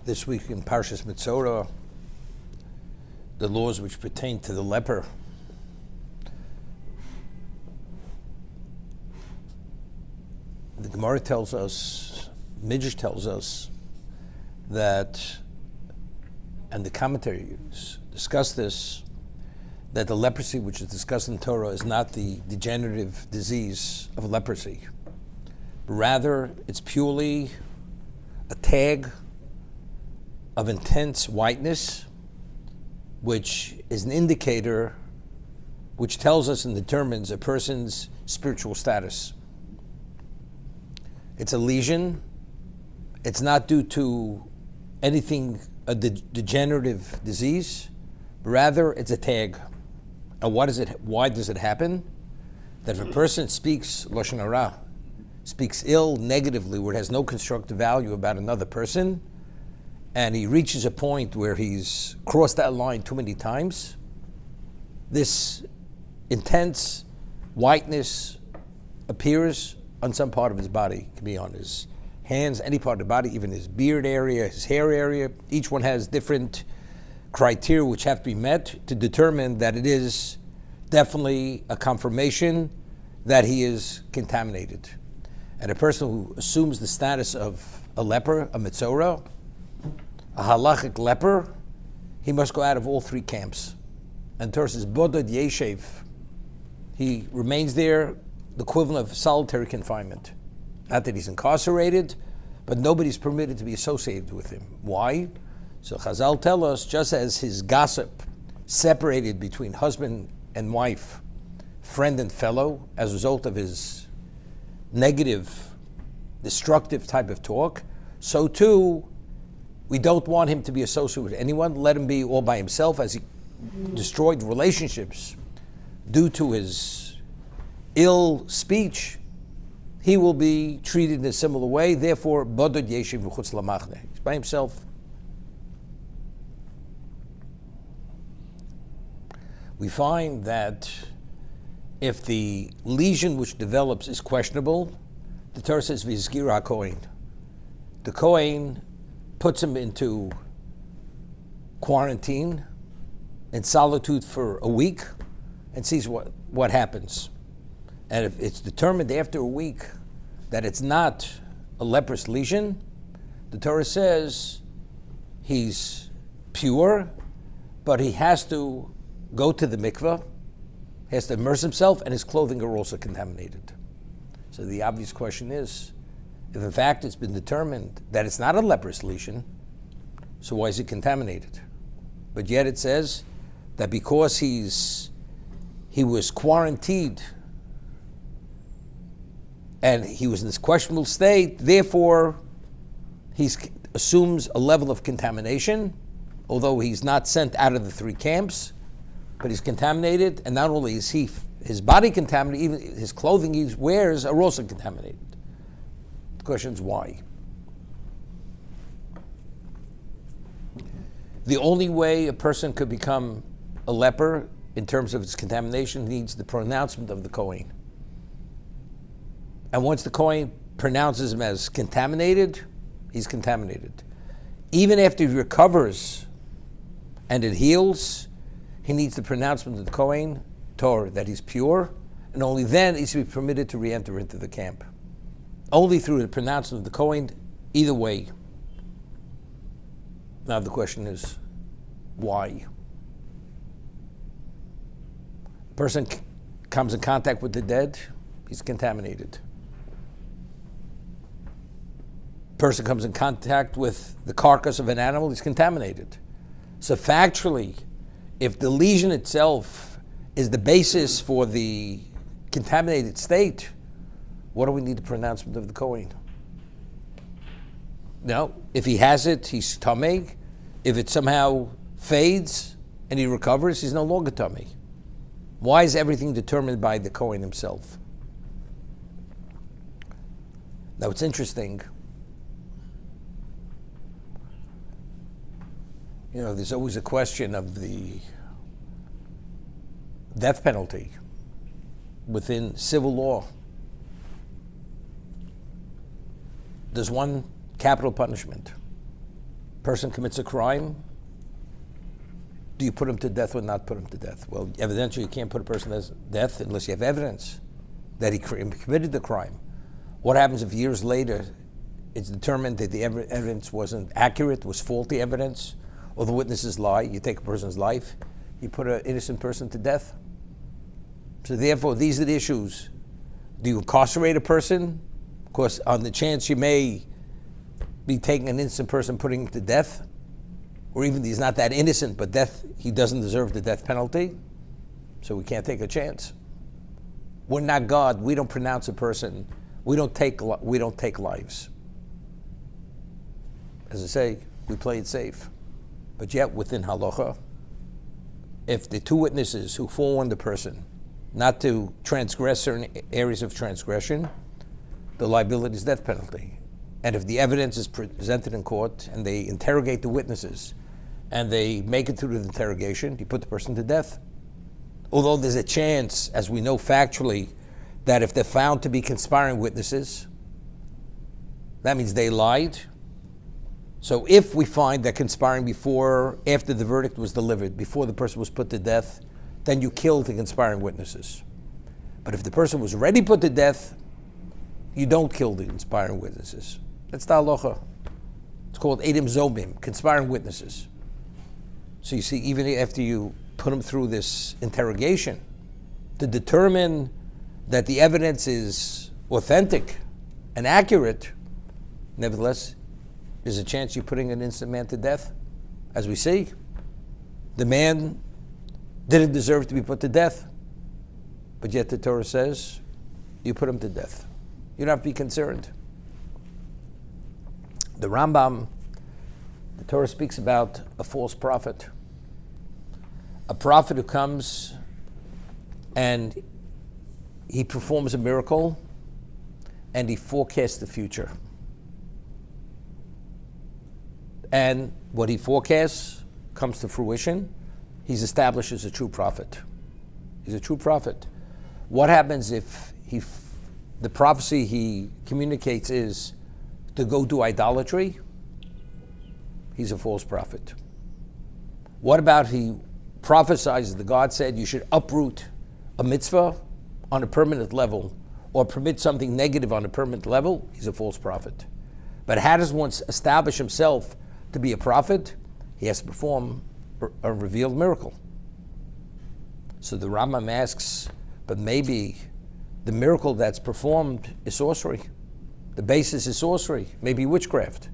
This week in Parshas Mitzorah, the laws which pertain to the leper. The Gemara tells us, Midrash tells us that, and the commentaries discuss this, that the leprosy which is discussed in Torah is not the degenerative disease of leprosy. Rather, it's purely a tag of intense whiteness, which is an indicator which tells us and determines a person's spiritual status. It's a lesion. It's not due to anything, a degenerative disease. Rather, it's a tag. And what is it? Why does it happen? That if a person speaks Lashon Hara, speaks ill, negatively, where it has no constructive value about another person, and he reaches a point where he's crossed that line too many times, this intense whiteness appears on some part of his body. It can be on his hands, any part of the body, even his beard area, his hair area. Each one has different criteria which have to be met to determine that it is definitely a confirmation that he is contaminated. And a person who assumes the status of a leper, a mitzorah, a halachic leper, he must go out of all three camps. And Torah says, Bodod Yeshev. He remains there, the equivalent of solitary confinement. Not that he's incarcerated, but nobody's permitted to be associated with him. Why? So Chazal tell us, just as his gossip separated between husband and wife, friend and fellow, as a result of his negative, destructive type of talk, so too, we don't want him to be associated with anyone. Let him be all by himself, as he destroyed relationships due to his ill speech. He will be treated in a similar way. Therefore, Bodod Yeshiv V'chutz Lamachne. He's by himself. We find that if the lesion which develops is questionable, the Torah says V'yizkir Cohen. The Cohen puts him into quarantine and solitude for a week and sees what happens. And if it's determined after a week that it's not a leprous lesion, the Torah says he's pure, but he has to go to the mikveh, has to immerse himself, and his clothing are also contaminated. So the obvious question is, if in fact it's been determined that it's not a leprous lesion, so why is it contaminated? But yet it says that because he was quarantined and he was in this questionable state, therefore he assumes a level of contamination, although he's not sent out of the three camps, but he's contaminated, and not only is his body contaminated, even his clothing he wears are also contaminated. The question is why? The only way a person could become a leper in terms of its contamination needs the pronouncement of the Cohen. And once the Cohen pronounces him as contaminated, he's contaminated. Even after he recovers and it heals, he needs the pronouncement of the Cohen, Torah, that he's pure, and only then is he permitted to re-enter into the camp. Only through the pronouncement of the Cohen, either way. Now the question is, why? A person comes in contact with the dead, he's contaminated. A person comes in contact with the carcass of an animal, he's contaminated. So factually, if the lesion itself is the basis for the contaminated state, what do we need the pronouncement of the Kohen? No, if he has it, he's tamei. If it somehow fades and he recovers, he's no longer tamei. Why is everything determined by the Kohen himself? Now it's interesting. There's always a question of the death penalty within civil law. There's one capital punishment. Person commits a crime. Do you put him to death or not put him to death? Well, evidently you can't put a person to death unless you have evidence that he committed the crime. What happens if years later it's determined that the evidence wasn't accurate, was faulty evidence, or the witnesses lie? You take a person's life, you put an innocent person to death. So therefore, these are the issues. Do you incarcerate a person? Of course, on the chance you may be taking an innocent person, putting him to death, or even he's not that innocent, but death, he doesn't deserve the death penalty, so we can't take a chance. We're not God. We don't pronounce a person. We don't take lives. As I say, we play it safe. But yet, within halacha, if the two witnesses who forewarned the person not to transgress certain areas of transgression, the liability is death penalty. And if the evidence is presented in court and they interrogate the witnesses and they make it through the interrogation, you put the person to death. Although there's a chance, as we know factually, that if they're found to be conspiring witnesses, that means they lied. So if we find that conspiring after the verdict was delivered, before the person was put to death, then you killed the conspiring witnesses. But if the person was already put to death, you don't kill the conspiring witnesses. That's the halacha. It's called Edim Zomim, conspiring witnesses. So you see, even after you put them through this interrogation to determine that the evidence is authentic and accurate, nevertheless, there's a chance you're putting an innocent man to death. As we see, the man didn't deserve to be put to death, but yet the Torah says you put him to death. You don't have to be concerned. The Rambam, the Torah speaks about a false prophet. A prophet who comes and he performs a miracle and he forecasts the future. And what he forecasts comes to fruition. He's established as a true prophet. He's a true prophet. What happens if the prophecy he communicates is to go do idolatry? He's a false prophet. What about he prophesies that God said you should uproot a mitzvah on a permanent level or permit something negative on a permanent level? He's a false prophet. But how does one establish himself to be a prophet? He has to perform a revealed miracle. So the Rambam asks, but maybe the miracle that's performed is sorcery. The basis is sorcery, maybe witchcraft.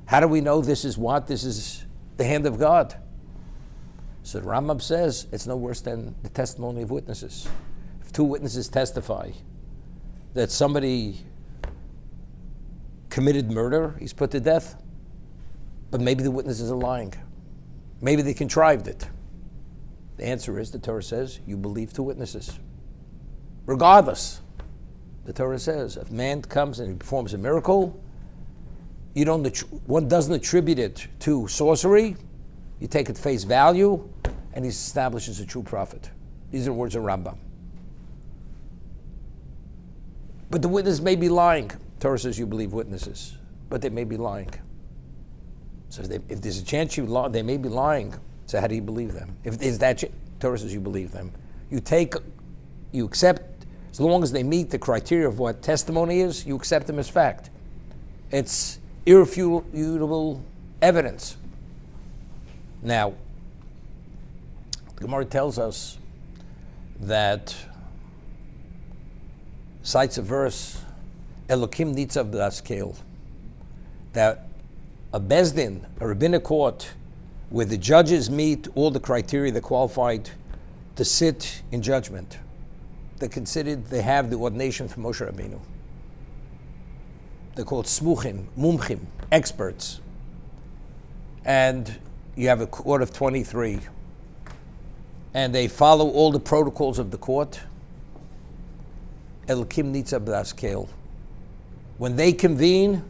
How do we know this is what? This is the hand of God. So the Rambam says it's no worse than the testimony of witnesses. If two witnesses testify that somebody committed murder, he's put to death. But maybe the witnesses are lying. Maybe they contrived it. The answer is, the Torah says, you believe two witnesses. Regardless, the Torah says, if man comes and he performs a miracle, one doesn't attribute it to sorcery. You take it face value, and he's established as a true prophet. These are the words of Rambam. But the witness may be lying. Torah says you believe witnesses, but they may be lying. So if there's a chance they may be lying, so how do you believe them? If there's that Torah says you believe them. You accept, as long as they meet the criteria of what testimony is, you accept them as fact. It's irrefutable evidence. Now, the Gemara tells us that, cites a verse, Elokim nitzav b'askel, that a bezdin, a rabbinic court, where the judges meet all the criteria they're qualified to sit in judgment, they have the ordination from Moshe Rabbeinu. They're called smuchim, mumchim, experts. And you have a court of 23. And they follow all the protocols of the court. Elokim nitzav b'askel. When they convene,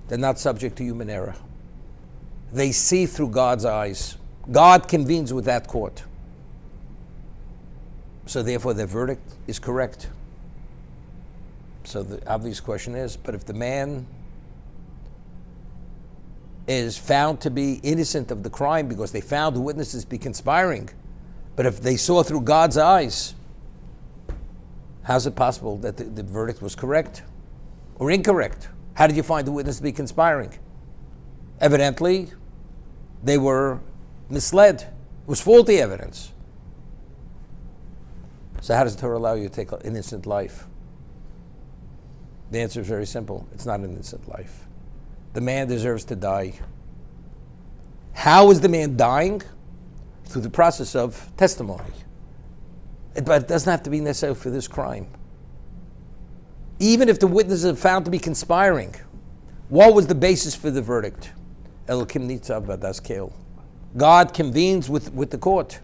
they're not subject to human error. They see through God's eyes. God convenes with that court. So therefore their verdict is correct. So the obvious question is, but if the man is found to be innocent of the crime because they found the witnesses to be conspiring. But if they saw through God's eyes, how's it possible that the verdict was correct or incorrect? How did you find the witness to be conspiring? Evidently, they were misled. It was faulty evidence. So how does the Torah allow you to take an innocent life? The answer is very simple. It's not an innocent life. The man deserves to die. How is the man dying? Through the process of testimony. But it doesn't have to be necessary for this crime. Even if the witnesses are found to be conspiring, what was the basis for the verdict? Elokim nitzav b'das keil. God convenes with the court.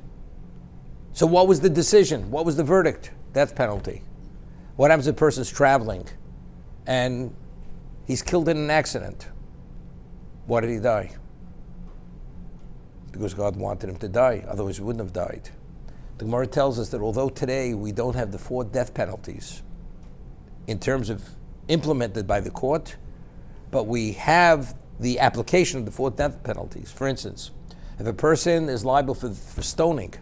So what was the decision? What was the verdict? Death penalty. What happens if a person's traveling and he's killed in an accident? Why did he die? Because God wanted him to die, otherwise he wouldn't have died. The Gemara tells us that although today we don't have the 4 death penalties in terms of implemented by the court, but we have the application of the 4 death penalties. For instance, if a person is liable for stoning,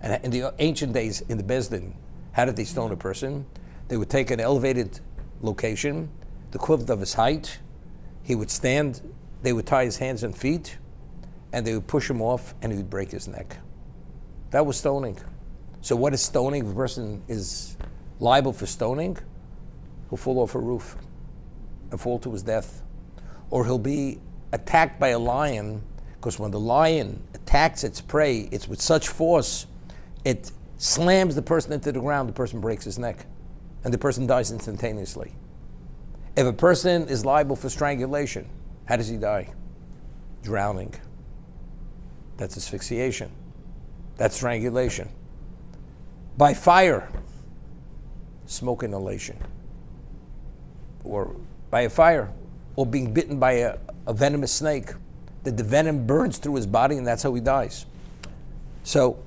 and in the ancient days in the Beis Din, how did they stone a person? They would take an elevated location, the equivalent of his height. He would stand, they would tie his hands and feet, and they would push him off, and he would break his neck. That was stoning. So what is stoning? If a person is liable for stoning, he'll fall off a roof and fall to his death. Or he'll be attacked by a lion, because when the lion attacks its prey, it's with such force, it slams the person into the ground, the person breaks his neck, and the person dies instantaneously. If a person is liable for strangulation, how does he die? Drowning. That's asphyxiation. That's strangulation. By fire, smoke inhalation. Or by a fire, or being bitten by a venomous snake, that the venom burns through his body and that's how he dies. So,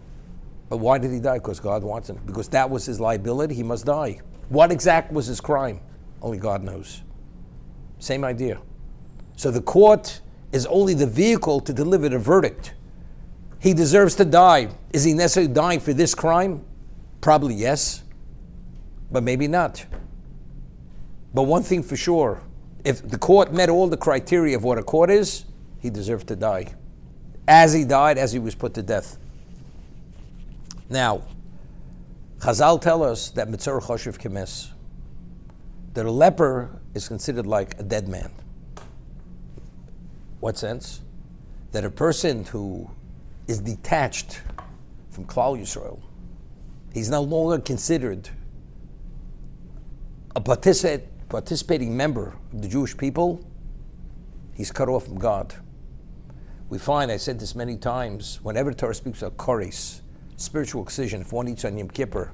but why did he die? Because God wants him. Because that was his liability, he must die. What exact was his crime? Only God knows. Same idea. So the court is only the vehicle to deliver the verdict. He deserves to die. Is he necessarily dying for this crime? Probably yes, but maybe not. But one thing for sure, if the court met all the criteria of what a court is, he deserved to die. As he died, as he was put to death. Now, Chazal tell us that Mitzor Choshev Kemes, that a leper is considered like a dead man. What sense? That a person who is detached from Klal Yisrael, he's no longer considered a participating member of the Jewish people, he's cut off from God. We find, I said this many times, whenever the Torah speaks of koris, spiritual excision, if one eats on Yom Kippur,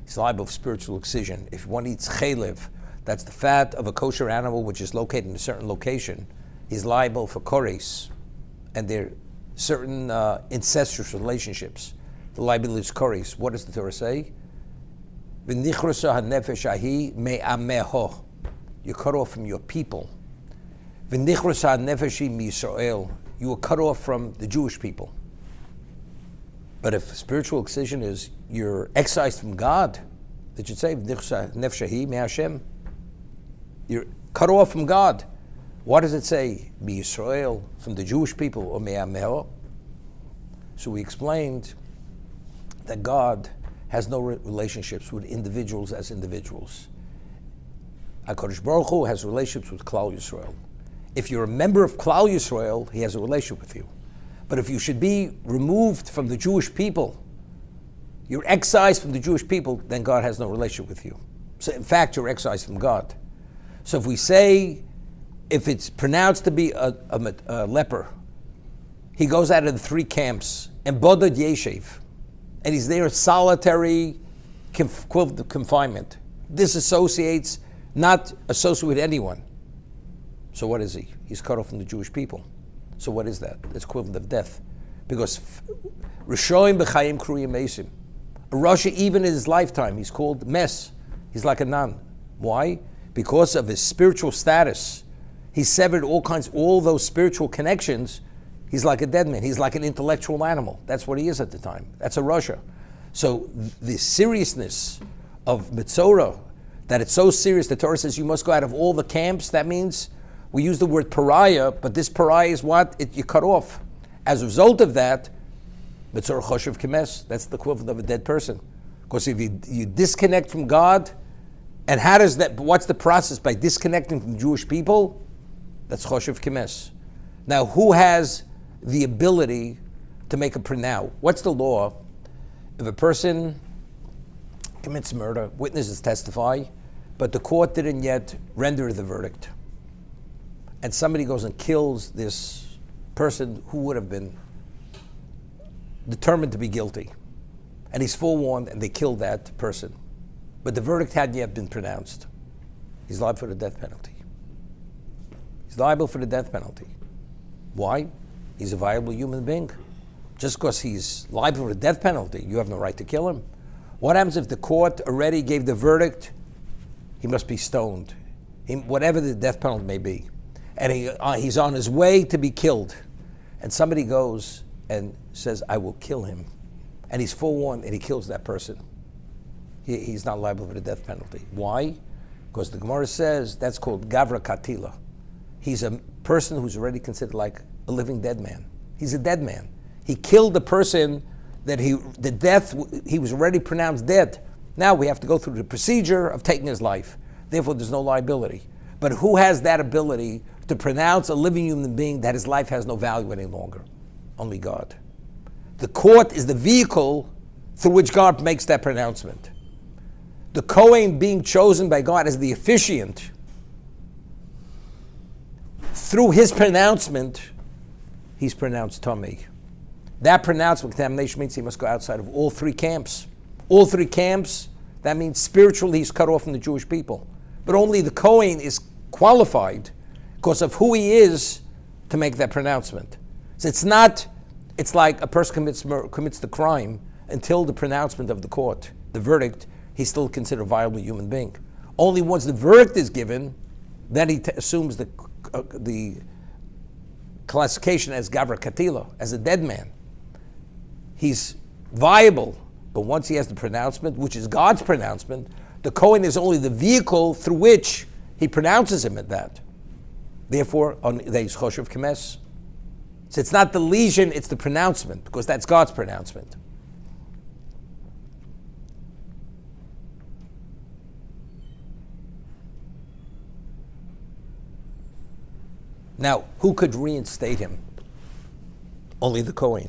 he's liable for spiritual excision. If one eats chaylev, that's the fat of a kosher animal which is located in a certain location, he's liable for koris. And there are certain incestuous relationships. The liability is koris. What does the Torah say? You're cut off from your people. You were cut off from the Jewish people. But if spiritual excision is you're excised from God, that should say you're cut off from God. What does it say? Israel, from the Jewish people, or me'ameho? So we explained that God has no relationships with individuals as individuals. HaKadosh Baruch Hu has relationships with Klal Yisrael. If you're a member of Klal Yisrael, he has a relationship with you. But if you should be removed from the Jewish people, you're excised from the Jewish people, then God has no relationship with you. So in fact, you're excised from God. So if we say, if it's pronounced to be a leper, he goes out of the 3 camps, and Bodad Yeshev, and he's there in solitary confinement. Disassociates, not associated with anyone. So what is he? He's cut off from the Jewish people. So what is that? It's equivalent of death. Because Rishoim b'chayim kruyim mesim. A Rasha, even in his lifetime, he's called mes. He's like a nun. Why? Because of his spiritual status. He severed all those spiritual connections. He's like a dead man. He's like an intellectual animal. That's what he is at the time. That's a Russia. So the seriousness of Mitzorah, that it's so serious, the Torah says you must go out of all the camps. That means we use the word pariah, but this pariah is what? You cut off. As a result of that, Mitzorah Choshev Kemes, that's the equivalent of a dead person. Because if you disconnect from God, and what's the process by disconnecting from the Jewish people? That's Choshev Kemes. Now, who has the ability to make a now? What's the law? If a person commits murder, witnesses testify, but the court didn't yet render the verdict, and somebody goes and kills this person who would have been determined to be guilty, and he's forewarned and they killed that person, but the verdict hadn't yet been pronounced, he's liable for the death penalty. He's liable for the death penalty. Why? He's a viable human being. Just because he's liable for the death penalty, you have no right to kill him. What happens if the court already gave the verdict? He must be stoned, whatever the death penalty may be. And he's on his way to be killed. And somebody goes and says, I will kill him. And he's forewarned and he kills that person. He's not liable for the death penalty. Why? Because the Gemara says that's called Gavra Katila. He's a person who's already considered like a living dead man. He's a dead man. He killed the person that he was already pronounced dead. Now we have to go through the procedure of taking his life. Therefore, there's no liability. But who has that ability to pronounce a living human being that his life has no value any longer? Only God. The court is the vehicle through which God makes that pronouncement. The Cohen being chosen by God as the officiant, through his pronouncement, he's pronounced Tomei. That pronouncement, contamination, means he must go outside of all three camps. All three camps, that means spiritually he's cut off from the Jewish people. But only the Cohen is qualified because of who he is to make that pronouncement. So it's like a person commits the crime until the pronouncement of the court, the verdict, he's still considered a viable human being. Only once the verdict is given, then he assumes the classification as Gavra Katila, as a dead man. He's viable, but once he has the pronouncement, which is God's pronouncement, the Cohen is only the vehicle through which he pronounces him at that. Therefore, there is Choshev Kemes. So it's not the lesion, it's the pronouncement, because that's God's pronouncement. Now, who could reinstate him? Only the Cohen.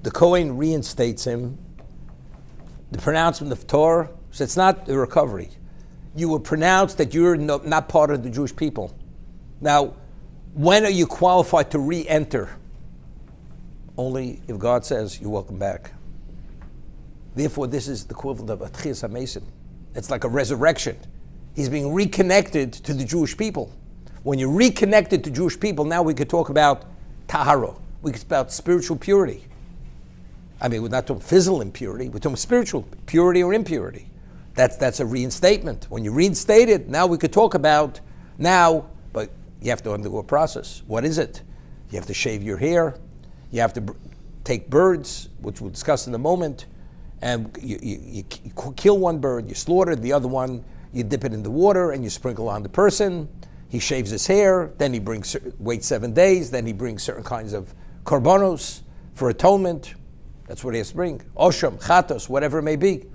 The Cohen reinstates him. The pronouncement of Torah, so it's not a recovery. You were pronounced that you're not part of the Jewish people. Now, when are you qualified to re-enter? Only if God says you're welcome back. Therefore, this is the equivalent of a Tchias HaMesim. It's like a resurrection. He's being reconnected to the Jewish people. When you're reconnected to Jewish people, now we could talk about tahara. We could talk about spiritual purity. I mean, we're not talking physical impurity. We're talking spiritual purity or impurity. That's a reinstatement. When you're reinstated, now we could talk about but you have to undergo a process. What is it? You have to shave your hair. You have to take birds, which we'll discuss in a moment, and you kill one bird, you slaughter the other one, you dip it in the water, and you sprinkle on the person. He shaves his hair, then he waits 7 days, then he brings certain kinds of korbanos for atonement. That's what he has to bring. Osham, chatos, whatever it may be.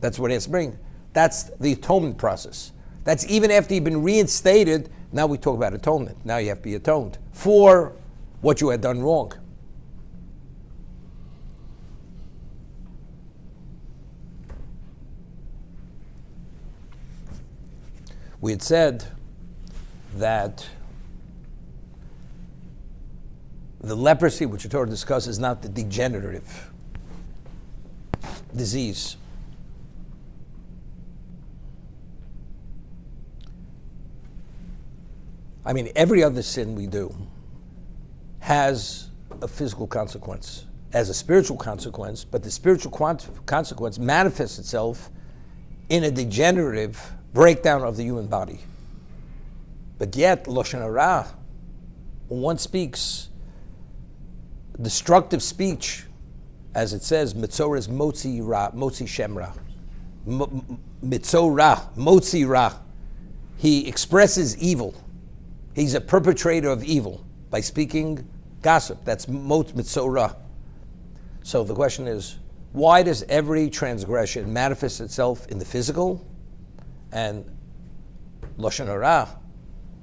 That's what he has to bring. That's the atonement process. That's even after you've been reinstated. Now we talk about atonement. Now you have to be atoned for what you had done wrong. We had said that the leprosy, which the Torah discusses, is not the degenerative disease. I mean, every other sin we do has a physical consequence, as a spiritual consequence, but the spiritual consequence manifests itself in a degenerative breakdown of the human body. But yet, Lashon Hara, when one speaks destructive speech, as it says, Mitzorah is Motzi Ra, Motzi Shem Ra. Mitzorah, Motzi Ra. He expresses evil. He's a perpetrator of evil by speaking gossip. That's Mitzorah. So the question is, why does every transgression manifest itself in the physical, and Lashon Hara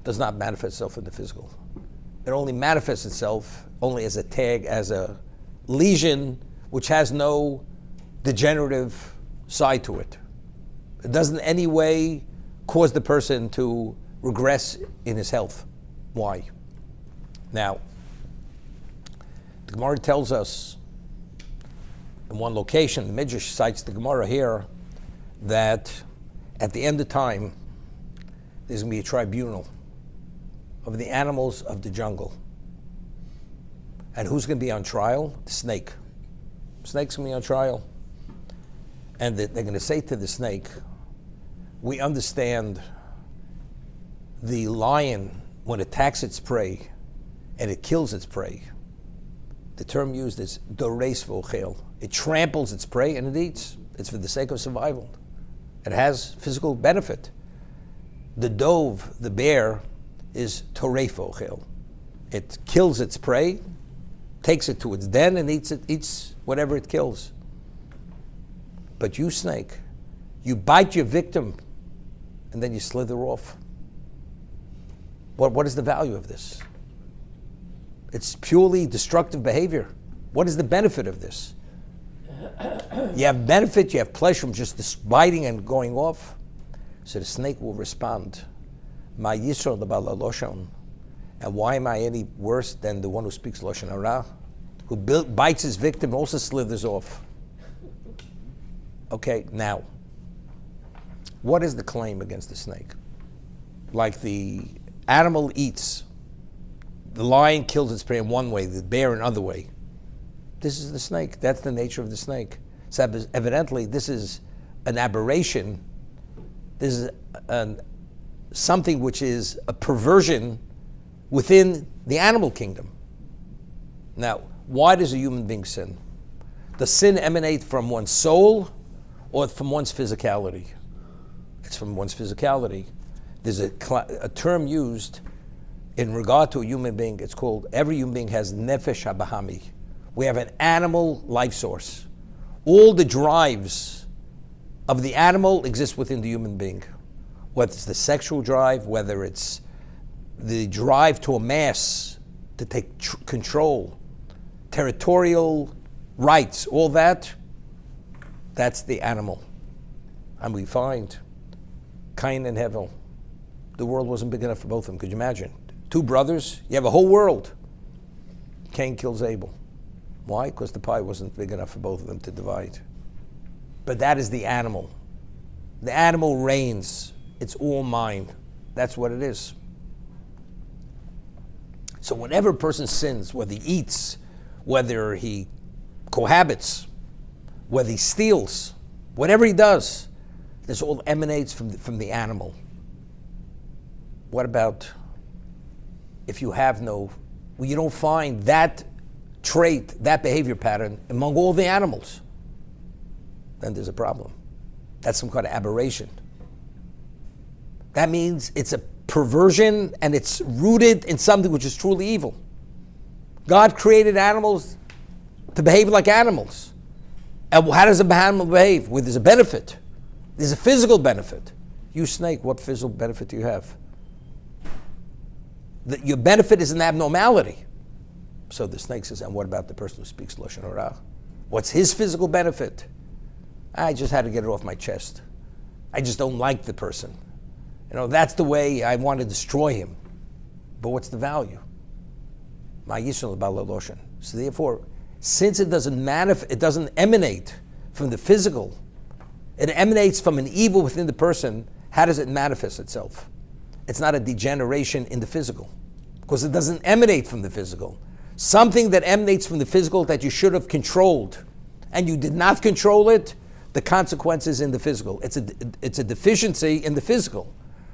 does not manifest itself in the physical? It only manifests itself only as a tag, as a lesion, which has no degenerative side to it. It doesn't in any way cause the person to regress in his health. Why? Now, the Gemara tells us in one location, the Midrash cites the Gemara here, that at the end of time, there's going to be a tribunal of the animals of the jungle. And who's going to be on trial? The snake. Snake's going to be on trial. And they're going to say to the snake, we understand the lion, when it attacks its prey and it kills its prey, the term used is doreis v'ochel. It tramples its prey and it eats. It's for the sake of survival. It has physical benefit. The dove, the bear, is toref v'ochel. It kills its prey, takes it to its den, and eats whatever it kills. But you, snake, you bite your victim, and then you slither off. What is the value of this? It's purely destructive behavior. What is the benefit of this? You have benefit, you have pleasure from just biting and going off. So the snake will respond, Ma Yisrael the Bala Loshon. And why am I any worse than the one who speaks Lashon Hara, who bites his victim, also slithers off? Okay, now, what is the claim against the snake? Like the animal eats, the lion kills its prey in one way, the bear in another way. This is the snake. That's the nature of the snake. So evidently, this is an aberration. This is something which is a perversion within the animal kingdom. Now, why does a human being sin? Does sin emanate from one's soul or from one's physicality? It's from one's physicality. There's a term used in regard to a human being. It's called, every human being has nefesh habahami. We have an animal life source. All the drives of the animal exist within the human being. Whether it's the sexual drive, whether it's the drive to amass, to take control, territorial rights, all that, that's the animal. And we find Cohen and Hevel, the world wasn't big enough for both of them. Could you imagine? Two brothers, you have a whole world. Cain kills Abel. Why? Because the pie wasn't big enough for both of them to divide. But that is the animal. The animal reigns. It's all mine. That's what it is. So whenever a person sins, whether he eats, whether he cohabits, whether he steals, whatever he does, this all emanates from the animal. What about if you have you don't find that trait, that behavior pattern among all the animals? Then there's a problem. That's some kind of aberration. That means it's a perversion and it's rooted in something which is truly evil. God created animals to behave like animals. And how does an animal behave? Well, there's a benefit. There's a physical benefit. You, snake, what physical benefit do you have? Your benefit is an abnormality. So the snake says, and what about the person who speaks Lashon Hara? What's his physical benefit? I just had to get it off my chest. I just don't like the person. That's the way I want to destroy him. But what's the value? Ma Yisrael Bala Loshon. So therefore, since it doesn't emanate from the physical, it emanates from an evil within the person, how does it manifest itself? It's not a degeneration in the physical, because it doesn't emanate from the physical. Something that emanates from the physical that you should have controlled, and you did not control it, the consequences in the physical. It's a deficiency in the physical.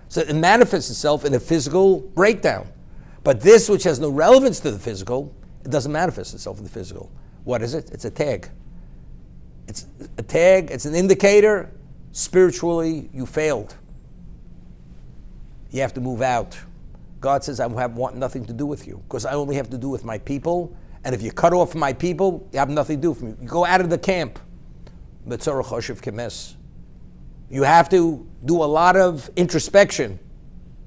So it manifests itself in a physical breakdown. But this, which has no relevance to the physical, it doesn't manifest itself in the physical. What is it? It's a tag. It's a tag, it's an indicator. Spiritually, you failed. You have to move out. God says, I want nothing to do with you, because I only have to do with my people. And if you cut off my people, you have nothing to do with me. You go out of the camp. You have to do a lot of introspection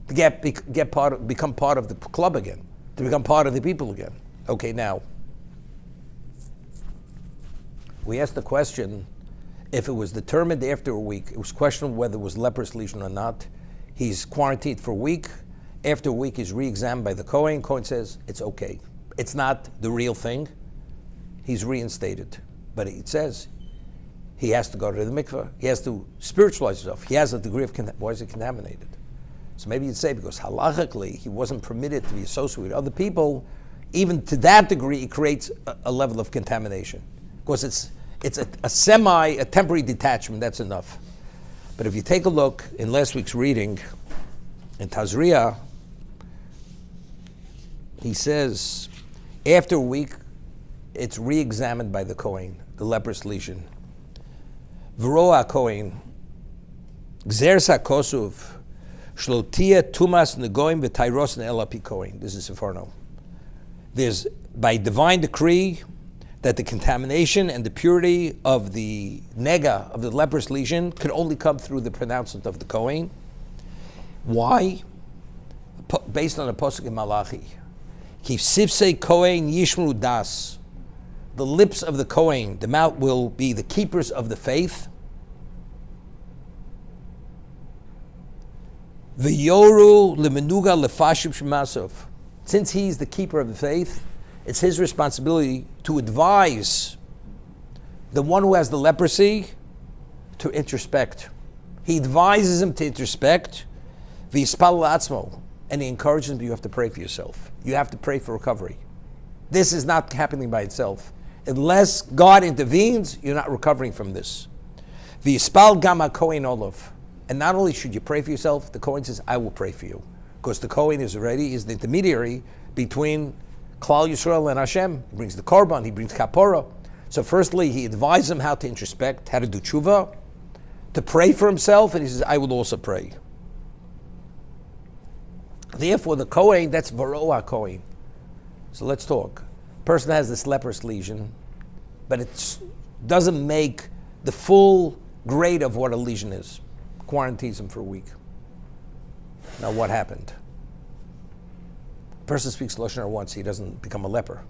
to become part of the club again, to become part of the people again. Okay, now, we asked the question, if it was determined after a week, it was questionable whether it was leprous lesion or not. He's quarantined for a week. After a week, he's re-examined by the Cohen. Cohen says, it's okay. It's not the real thing. He's reinstated. But it says he has to go to the mikveh. He has to spiritualize himself. He has a degree of, why is it contaminated? So maybe you'd say because halachically he wasn't permitted to be associated with other people, even to that degree it creates a level of contamination. Because it's a temporary detachment, that's enough. But if you take a look in last week's reading, in Tazria, he says, after a week, it's re-examined by the Cohen, the leprous lesion. V'roa Cohen, Gzeres HaKosuv, Shlotia Tumas Negoim V'Tairos Ne'elapi Cohen. This is Seforno. There's, by divine decree, that the contamination and the purity of the nega, of the leprous lesion, could only come through the pronouncement of the Cohen. Why? Based on a pasuk in Malachi. Kif sifsei Cohen yishmru das. The lips of the Cohen, the mouth, will be the keepers of the faith. V'yoru lemenuga lefashim shemasov. Since he's the keeper of the faith, it's his responsibility to advise the one who has the leprosy to introspect. He advises him to introspect, v'yispal atzmo, and he encourages him, you have to pray for yourself. You have to pray for recovery. This is not happening by itself. Unless God intervenes, you're not recovering from this. V'yispal gama Kohen olav. And not only should you pray for yourself, the Kohen says, I will pray for you. Because the Kohen is the intermediary between Klal Yisrael and Hashem. He brings the korban, he brings kapora. So firstly, he advises him how to introspect, how to do tshuva, to pray for himself, and he says, I will also pray. Therefore, the Kohen, that's Varoa Kohen. So let's talk. Person has this leprous lesion, but it doesn't make the full grade of what a lesion is. Quarantines him for a week. Now what happened? Person speaks Lashon Hara once, he doesn't become a leper.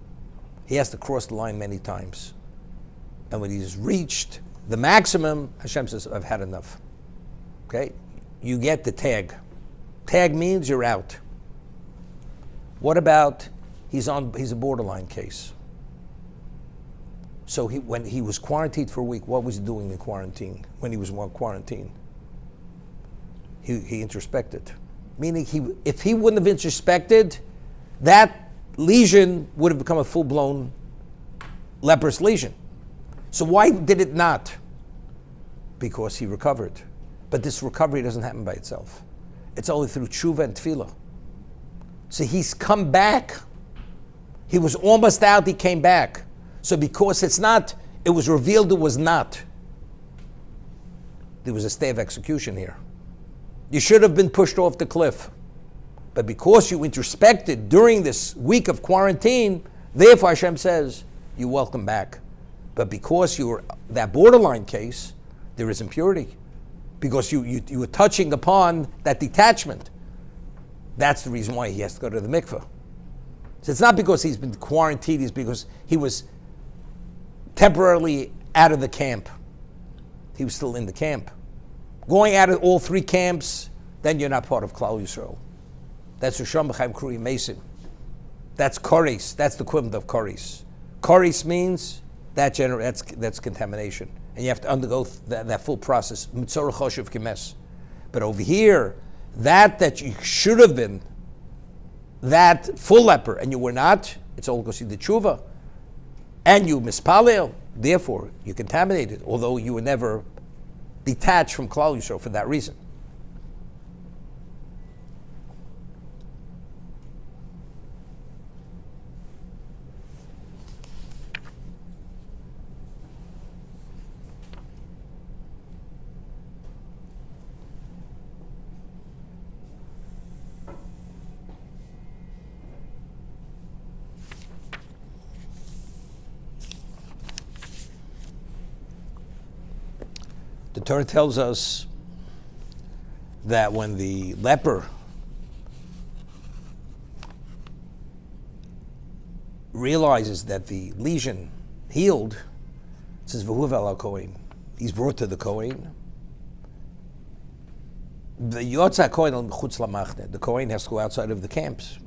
He has to cross the line many times. And when he's reached the maximum, Hashem says, I've had enough. Okay? You get the tag. Tag means you're out. What about, he's a borderline case. So when he was quarantined for a week, what was he doing in quarantine? When he was in quarantine? He introspected. Meaning if he wouldn't have introspected, that lesion would have become a full-blown leprous lesion. So why did it not? Because he recovered. But this recovery doesn't happen by itself. It's only through tshuva and tefillah. So he's come back. He was almost out, he came back. So because it was revealed it was not. There was a stay of execution here. You should have been pushed off the cliff. But because you introspected during this week of quarantine, therefore Hashem says, you're welcome back. But because you were that borderline case, there is impurity. Because you were touching upon that detachment. That's the reason why he has to go to the mikveh. So it's not because he's been quarantined, it's because he was temporarily out of the camp. He was still in the camp. Going out of all three camps, then you're not part of Klal Yisrael. That's Rishon B'chaim Kriyim Mesim. That's Koris. That's the equivalent of Koris. Koris means that's contamination. And you have to undergo that full process. Mitzorah Choshev Kimes. But over here, that you should have been, that full leper, and you were not, it's all because you did tshuva. And you mispalel, therefore you're contaminated, although you were never detached from Klal Yisrael for that reason. Torah tells us that when the leper realizes that the lesion healed, it says, V'huv al Cohen. He's brought to the Cohen. The Yotza Cohen al Mechutz Lamachne. The Cohen has to go outside of the camps.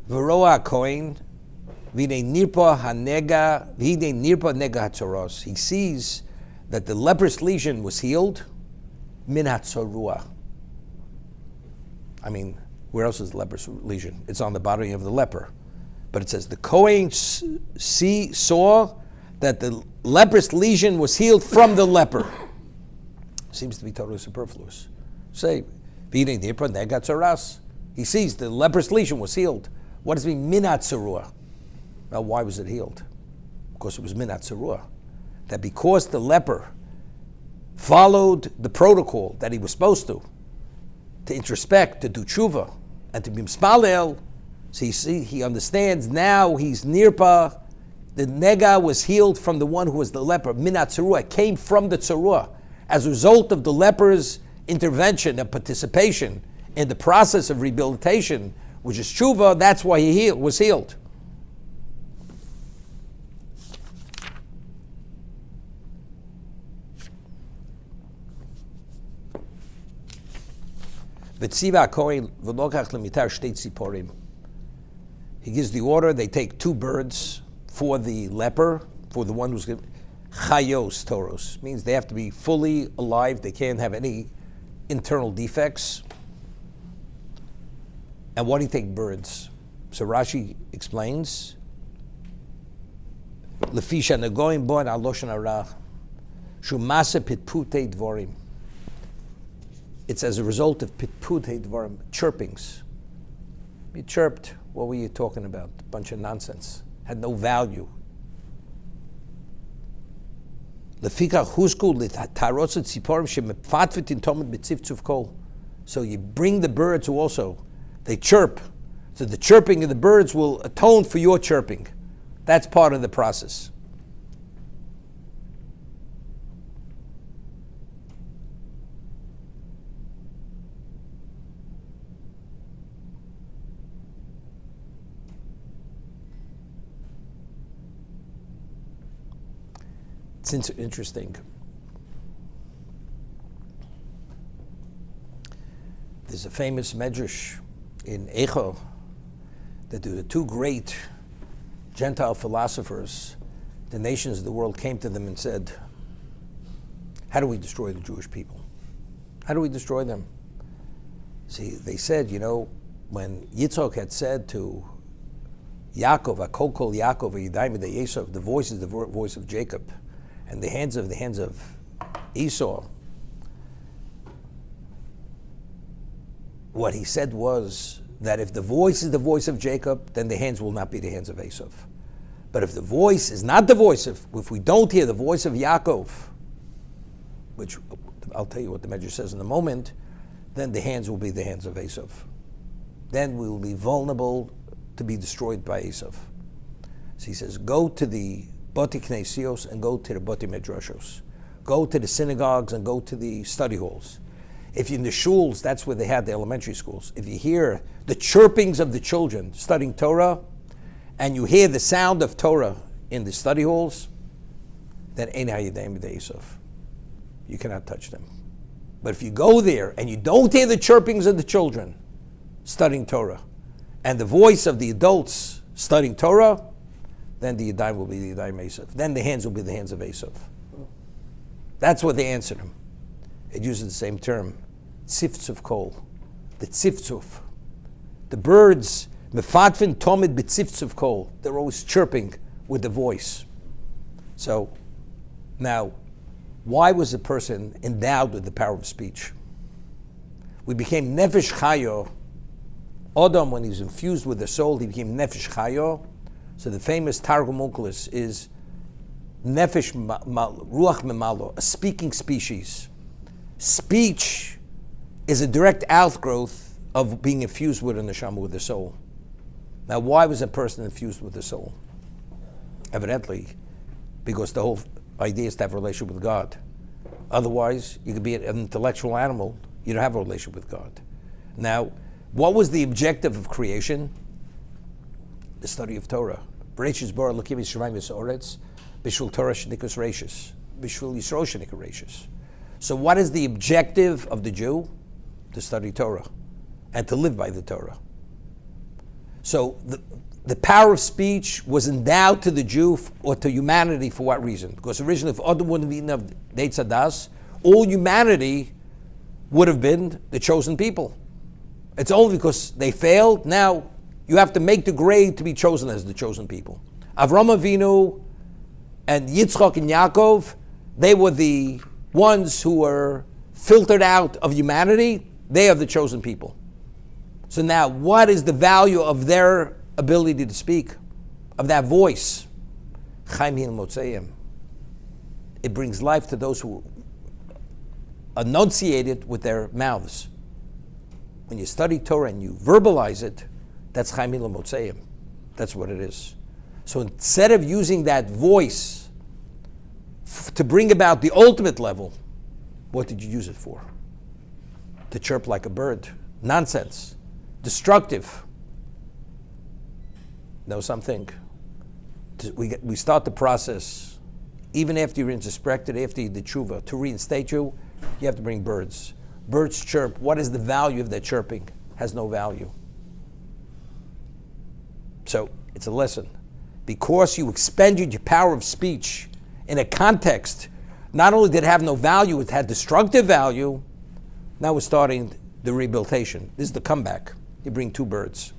V'roa Cohen, v'hine nirpa hanega, v'hine nirpa nega hatzoros. He sees that the leprous lesion was healed, min hatzorua. I mean, where else is the leprous lesion? It's on the body of the leper. But it says the Kohen saw that the leprous lesion was healed from the leper. Seems to be totally superfluous. Say, he sees the leprous lesion was healed. What does it mean, minat tzarua? Well, why was it healed? Because it was minat tzarua. That because the leper followed the protocol that he was supposed to introspect, to do tshuva, and to be mispalel, so he understands now he's nirpa. The nega was healed from the one who was the leper. Minat tzarua came from the tzarua as a result of the leper's intervention and participation in the process of rehabilitation, which is tshuva. That's why he was healed. V'tziva Kohen v'lokach lemitar shtei tziporim. He gives the order, they take 2 birds for the leper, for the one who's going to... Chayos toros, means they have to be fully alive, they can't have any internal defects. And why do you take birds? So Rashi explains, Lefisha negoim bon al loshen hara, shumase pitputei dvorim. It's as a result of pitputei dvorim, chirpings. You chirped, what were you talking about? A bunch of nonsense. Had no value. So you bring the birds who also, they chirp. So the chirping of the birds will atone for your chirping. That's part of the process. It's interesting. There's a famous medrash in Echo that the 2 great Gentile philosophers, the nations of the world came to them and said, how do we destroy the Jewish people? How do we destroy them? See, they said, when Yitzchak had said to Yaakov, Akol kol Yaakov, Yidayim de Yosef, the voice is the voice of Jacob, and the hands of Esau. What he said was that if the voice is the voice of Jacob, then the hands will not be the hands of Esau. But if the voice is not the voice if we don't hear the voice of Yaakov, which I'll tell you what the Medrash says in a moment, then the hands will be the hands of Esau. Then we will be vulnerable to be destroyed by Esau. So he says, go to the Bati Knesios and go to the Bati Medrashos. Go to the synagogues and go to the study halls. If you're in the shuls, that's where they had the elementary schools. If you hear the chirpings of the children studying Torah, and you hear the sound of Torah in the study halls, then Ein Hayadayim B'dei Yosef. You cannot touch them. But if you go there and you don't hear the chirpings of the children studying Torah, and the voice of the adults studying Torah, then the Yadayim will be the Yadayim Esav. Then the hands will be the hands of Esav. That's what they answered him. It uses the same term, tziftzuf kol, the tziftzuf. The birds, mefatfin tomid b'tziftzuf kol, they're always chirping with the voice. So, now, why was a person endowed with the power of speech? We became nefesh chayo. Adam, when he was infused with the soul, he became nefesh chayo. So the famous Targum Onkelos is nefesh ruach memalo, a speaking species. Speech is a direct outgrowth of being infused with a neshama, with the soul. Now, why was a person infused with the soul? Evidently, because the whole idea is to have a relationship with God. Otherwise, you could be an intellectual animal. You don't have a relationship with God. Now, what was the objective of creation? The study of Torah. Bereshis bara Elokim Yisrael v'Soretz, b'shul Torah shenikus reishis, b'shul Yisrael shenikus reishis. So what is the objective of the Jew? To study Torah and to live by the Torah. So the power of speech was endowed to the Jew or to humanity for what reason? Because originally, if Adam wouldn't have eaten of Eitz Hadas, all humanity would have been the chosen people. It's only because they failed. Now you have to make the grade to be chosen as the chosen people. Avram Avinu and Yitzchak and Yaakov, they were the ones who were filtered out of humanity. They are the chosen people. So now, what is the value of their ability to speak, of that voice? Chaim hin motzeim. It brings life to those who enunciate it with their mouths. When you study Torah and you verbalize it, that's Chaim hin motzeim. That's what it is. So instead of using that voice to bring about the ultimate level, what did you use it for? To chirp like a bird. Nonsense. Destructive. Know something? We start the process, even after you're introspected, after you did tshuva, to reinstate you, you have to bring birds. Birds chirp. What is the value of that chirping? Has no value. So it's a lesson. Because you expended your power of speech in a context, not only did it have no value, it had destructive value. Now we're starting the rehabilitation. This is the comeback. You bring two birds.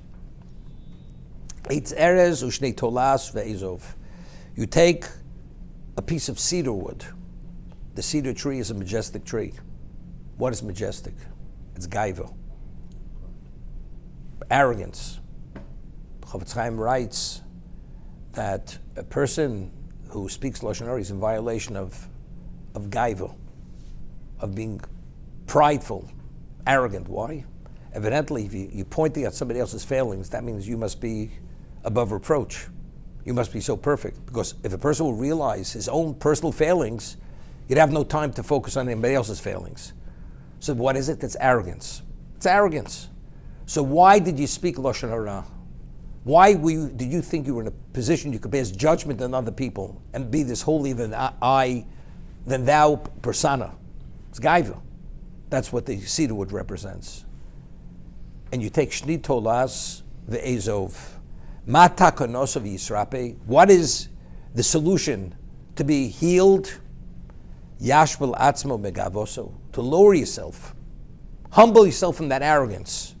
Eitz erez u'shnei tolas ve'ezov. You take a piece of cedar wood. The cedar tree is a majestic tree. What is majestic? It's gaiva. Arrogance. Chofetz Chaim writes that a person who speaks Lashon Hara is in violation of gaiva, of being prideful, arrogant. Why? Evidently, if you're pointing at somebody else's failings, that means you must be above reproach. You must be so perfect. Because if a person will realize his own personal failings, you'd have no time to focus on anybody else's failings. So what is it? It's arrogance. It's arrogance. So why did you speak Lashon Hara? Why did you think you were in a position you could pass judgment on other people and be this holier than thou persona? It's gaiva. That's what the cedar wood represents. And you take Shni Tolas ve'ezov. Mata konosov yisrape. What is the solution to be healed? Yashbel atzmo megavoso. To lower yourself. Humble yourself from that arrogance.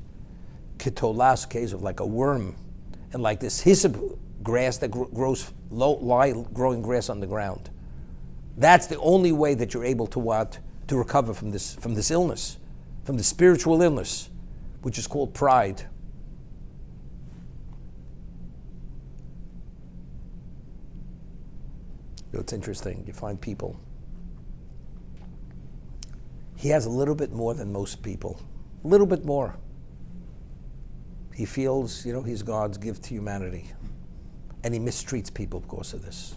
Kitolas kezov, like a worm. And like this hyssop grass that grows growing grass on the ground. That's the only way that you're able to what? To recover from this illness, from the spiritual illness, which is called pride. You know, it's interesting. You find people. He has a little bit more than most people. A little bit more. He feels, he's God's gift to humanity. And he mistreats people because of this.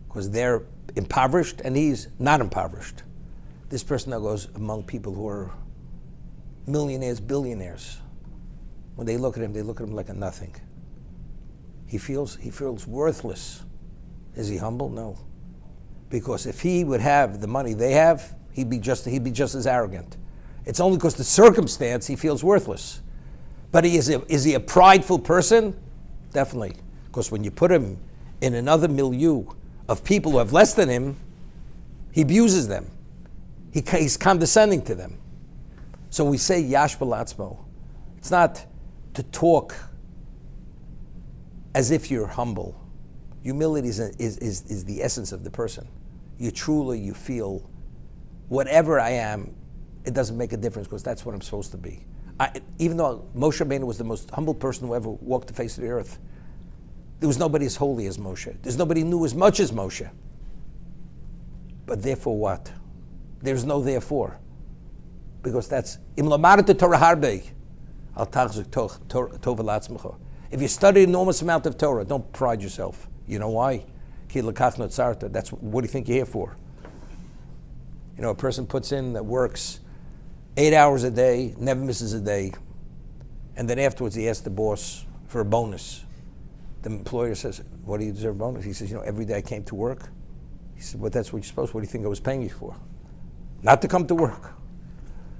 Because they're impoverished and he's not impoverished. This person now goes among people who are millionaires, billionaires. When they look at him like a nothing. He feels worthless. Is he humble? No. Because if he would have the money they have, he'd be just as arrogant. It's only because the circumstance he feels worthless. But is he a prideful person? Definitely. Because when you put him in another milieu of people who have less than him, he abuses them. He's condescending to them. So we say Yash B'Latzmo. It's not to talk as if you're humble. Humility is the essence of the person. You feel, whatever I am, it doesn't make a difference because that's what I'm supposed to be. Even though Moshe Rabbeinu was the most humble person who ever walked the face of the earth, there was nobody as holy as Moshe. There's nobody who knew as much as Moshe. But therefore what? There's no therefore. Because that's Im Lamarta Torah Harbe Al Tachzik Tov Latzmecha. If you study an enormous amount of Torah, don't pride yourself. You know why? Ki Lakach Notzarta. That's what do you think you're here for? You know, a person puts in that works 8 hours a day, never misses a day, and then afterwards he asks the boss for a bonus. The employer says, what do you deserve a bonus? He says, you know, every day I came to work. He said, well, that's what you're supposed to. What do you think I was paying you for? Not to come to work.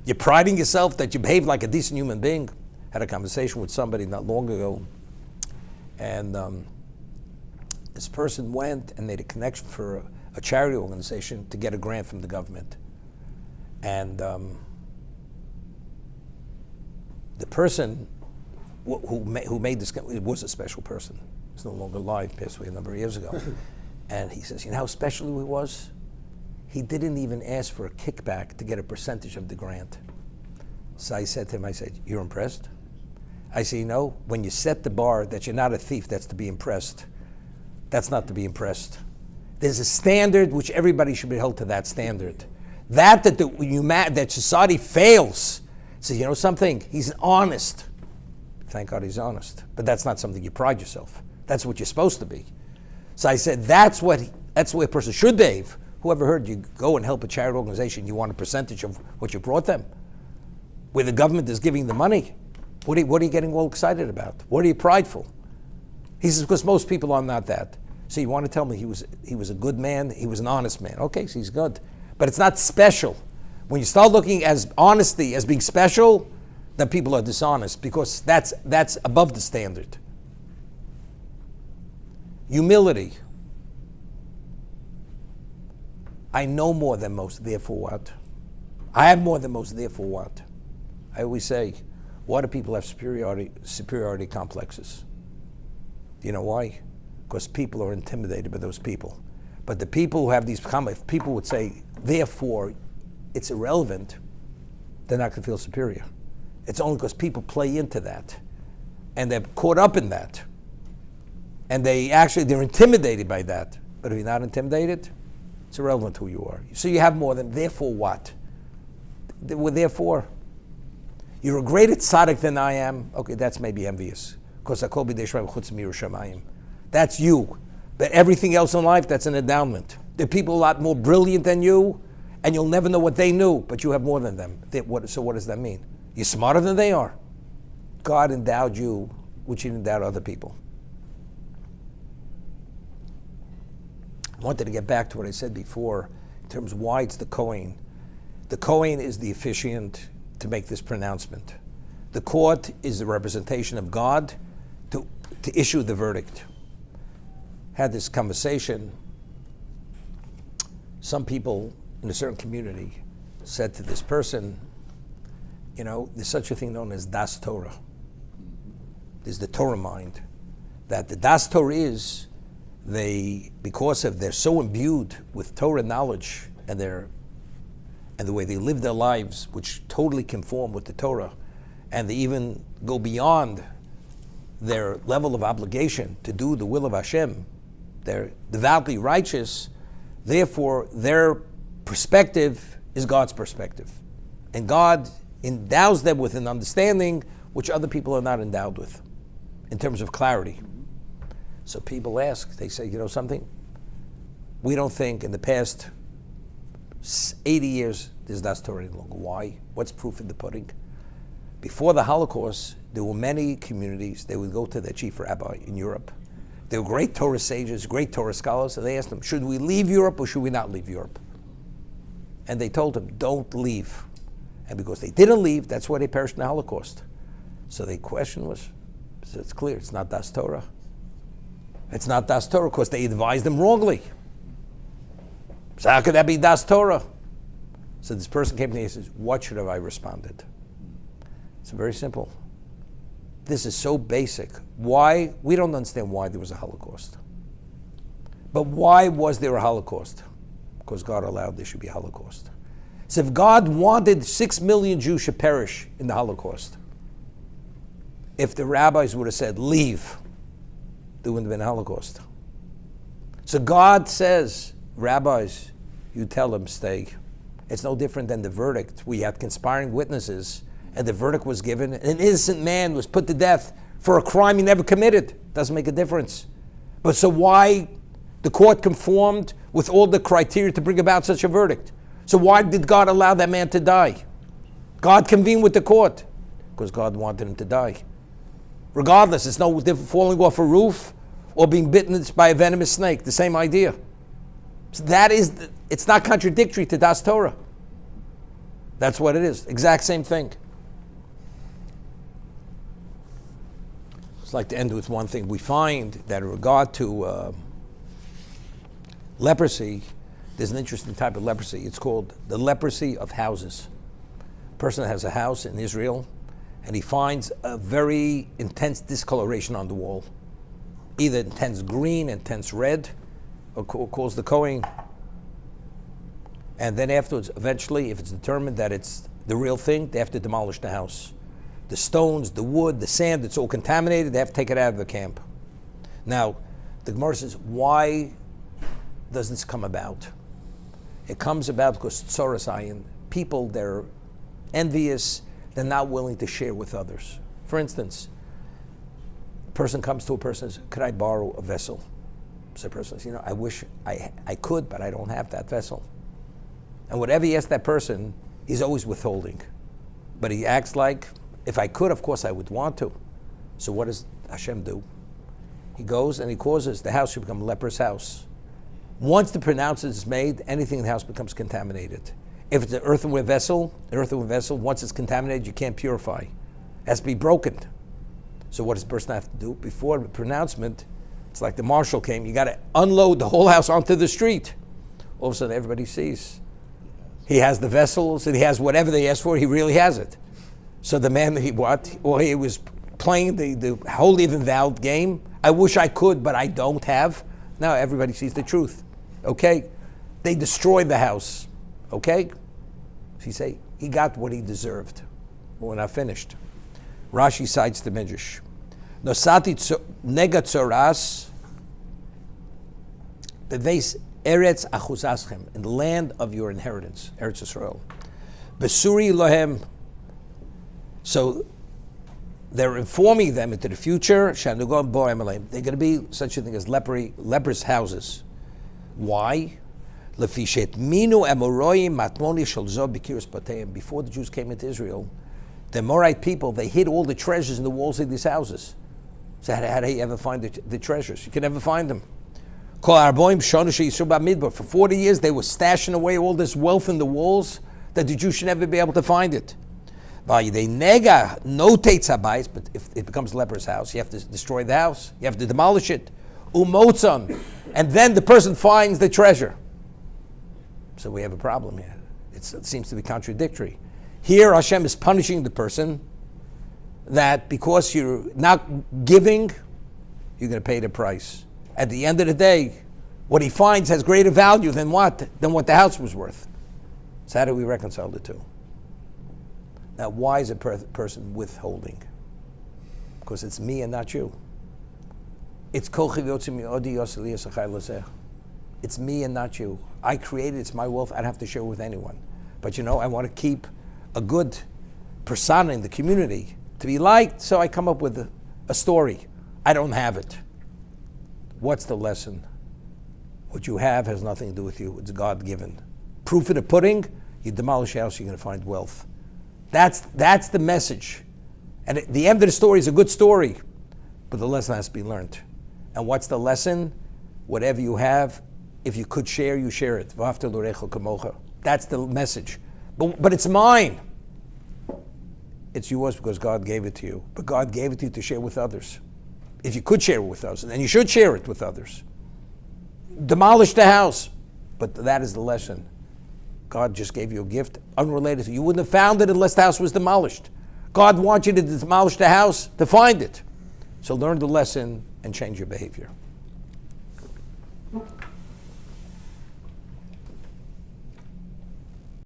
You're priding yourself that you behave like a decent human being. Had a conversation with somebody not long ago, and this person went and made a connection for a charity organization to get a grant from the government. And the person who made this, it was a special person. He's no longer alive, passed away a number of years ago. And he says, you know how special he was? He didn't even ask for a kickback to get a percentage of the grant. So I said to him, I said, you're impressed? I say, you know, when you set the bar that you're not a thief, that's to be impressed. That's not to be impressed. There's a standard which everybody should be held to that standard. That society fails. So you know something? He's honest. Thank God he's honest. But that's not something you pride yourself. That's what you're supposed to be. So I said, that's the way a person should behave. Whoever heard you go and help a charity organization, you want a percentage of what you brought them? Where the government is giving the money. What are you getting all excited about? What are you prideful? He says, because most people are not that. So you want to tell me he was a good man, he was an honest man. Okay, so he's good. But it's not special. When you start looking at honesty as being special, then people are dishonest because that's above the standard. Humility. I know more than most, therefore what? I have more than most, therefore what? I always say, why do people have superiority complexes? Do you know why? Because people are intimidated by those people. But the people who have these comments, if people would say, therefore, it's irrelevant, they're not going to feel superior. It's only because people play into that. And they're caught up in that. And they're intimidated by that. But if you're not intimidated, it's irrelevant who you are. So you have more than, therefore what? Therefore, you're a greater tzaddik than I am. Okay, that's maybe envious. Because that's you. But everything else in life, that's an endowment. There are people a lot more brilliant than you, and you'll never know what they knew, but you have more than them. So what does that mean? You're smarter than they are. God endowed you, which He endowed other people. I wanted to get back to what I said before in terms of why it's the Cohen. The Cohen is the officiant to make this pronouncement. The court is the representation of God to issue the verdict. Had this conversation. Some people in a certain community said to this person, you know, there's such a thing known as Das Torah. There's the Torah mind. That the Das Torah is, because they're so imbued with Torah knowledge and the way they live their lives, which totally conform with the Torah, and they even go beyond their level of obligation to do the will of Hashem. They're devoutly righteous, therefore their perspective is God's perspective. And God endows them with an understanding which other people are not endowed with, in terms of clarity. So people ask, they say, you know something? We don't think in the past 80 years there's Das Torah any longer. Why? What's proof in the pudding? Before the Holocaust, there were many communities, they would go to their chief rabbi in Europe. They were great Torah sages, great Torah scholars, and they asked them, should we leave Europe or should we not leave Europe? And they told them, don't leave. And because they didn't leave, that's why they perished in the Holocaust. So the question was, so it's clear, it's not Das Torah. It's not Das Torah because they advised them wrongly. So how could that be Das Torah? So this person came to me and says, what should have I responded? It's very simple. This is so basic. Why? We don't understand why there was a Holocaust. But why was there a Holocaust? Because God allowed there should be a Holocaust. So if God wanted 6 million Jews should perish in the Holocaust, if the rabbis would have said, leave, there wouldn't have been a Holocaust. So God says, rabbis, you tell them stay. It's no different than the verdict. We had conspiring witnesses, and the verdict was given. An innocent man was put to death for a crime he never committed. Doesn't make a difference. But so why the court conformed with all the criteria to bring about such a verdict? So why did God allow that man to die? God convened with the court because God wanted him to die. Regardless, it's no different falling off a roof or being bitten by a venomous snake. The same idea. So it's not contradictory to Das Torah. That's what it is. Exact same thing. I'd like to end with one thing. We find that in regard to leprosy, there's an interesting type of leprosy. It's called the leprosy of houses. A person has a house in Israel, and he finds a very intense discoloration on the wall. Either intense green, intense red, or calls the Cohen. And then afterwards, eventually, if it's determined that it's the real thing, they have to demolish the house. The stones, the wood, the sand, it's all contaminated, they have to take it out of the camp. Now, the Gemara says, why does this come about? It comes about because tzoras ayin, people, they're envious, they're not willing to share with others. For instance, a person comes to a person and says, could I borrow a vessel? So the person says, I wish I could, but I don't have that vessel. And whatever he asks that person, he's always withholding. But he acts like, if I could, of course I would want to. So what does Hashem do? He goes and he causes the house to become a leprous house. Once the pronouncement is made, anything in the house becomes contaminated. If it's an earthenware vessel, once it's contaminated, you can't purify. It has to be broken. So what does the person have to do? Before the pronouncement, it's like the marshal came, you got to unload the whole house onto the street. All of a sudden, everybody sees. He has the vessels, and he has whatever they asked for, he really has it. So the man, he was playing the holier than thou game. I wish I could, but I don't have. Now everybody sees the truth. Okay? They destroyed the house. Okay? So you say, he got what he deserved. We're not finished. Rashi cites the Midrash. Nosati nega tzoras beveis eretz achuzaschem, in the land of your inheritance, Eretz Yisrael. Besuri lohem. So they're informing them into the future. They're going to be such a thing as leprous houses. Why? Before the Jews came into Israel, the Amorite people, they hid all the treasures in the walls of these houses. So how do you ever find the treasures? You can never find them. For 40 years, they were stashing away all this wealth in the walls that the Jews should never be able to find it. But if it becomes a leprous house, you have to destroy the house. You have to demolish it. And then the person finds the treasure. So we have a problem here. It seems to be contradictory. Here Hashem is punishing the person that because you're not giving, you're going to pay the price. At the end of the day, what he finds has greater value than what the house was worth. So how do we reconcile the two? Now, why is a person withholding? Because it's me and not you. It's it's me and not you. I created, it's my wealth, I don't have to share with anyone. But I want to keep a good persona in the community to be liked, so I come up with a story. I don't have it. What's the lesson? What you have has nothing to do with you. It's God-given. Proof of the pudding, you demolish a house, you're going to find wealth. That's the message. And the end of the story is a good story, but the lesson has to be learned. And what's the lesson? Whatever you have, if you could share, you share it. That's the message. But it's mine. It's yours because God gave it to you. But God gave it to you to share with others. If you could share it with others, then you should share it with others. Demolish the house. But that is the lesson. God just gave you a gift unrelated to you. You wouldn't have found it unless the house was demolished. God wants you to demolish the house to find it. So learn the lesson and change your behavior.